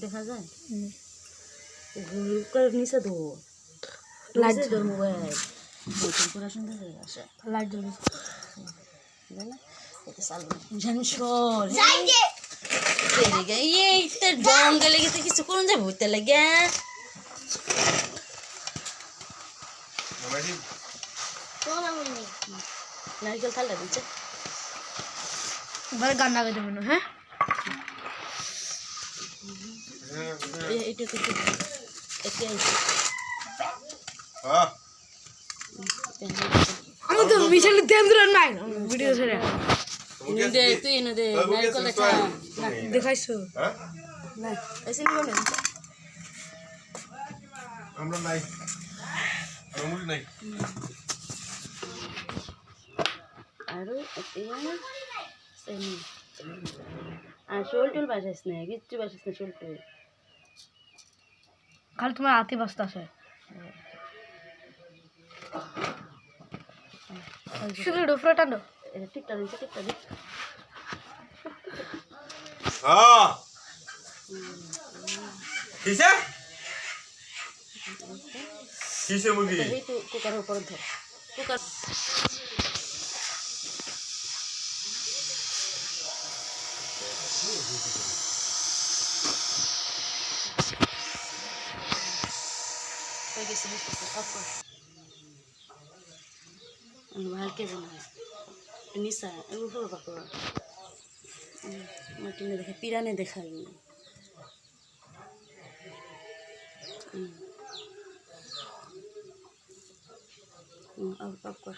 দেখা যায় নিচে ধর মোবাইল পড়াশোনা আসে লাইট জ্বলে জঙ্গলে গেছে কিছু করুন যে ভূতে লাগে নারকেল খাল্লা দিচ্ছে এবার গান লাগাই দেবেন হ্যাঁ এটা তো আমি তো বিশাল দেন্দ্রন নাই ভিডিও ছেড়ে তুই এনে দে নারকেল দেখা দেখাইছো না এসে নিব না আমরা নাই আমরা নাই আরো আর শোলটোল বাসাইস না কিচ্ছু বাসাইস না শোলটোল খালি তোমার হাতে বাস্তা আছে শুধু ডুফরা টানো টিপটা দিচ্ছে টিপটা দি কিসে কিসে মুরগি এই তো কুকারের উপর ধর কুকার ভালকে জানা নিশা এগুলো বাপা মাটিনে দেখে পিরানে দেখাই আপ কর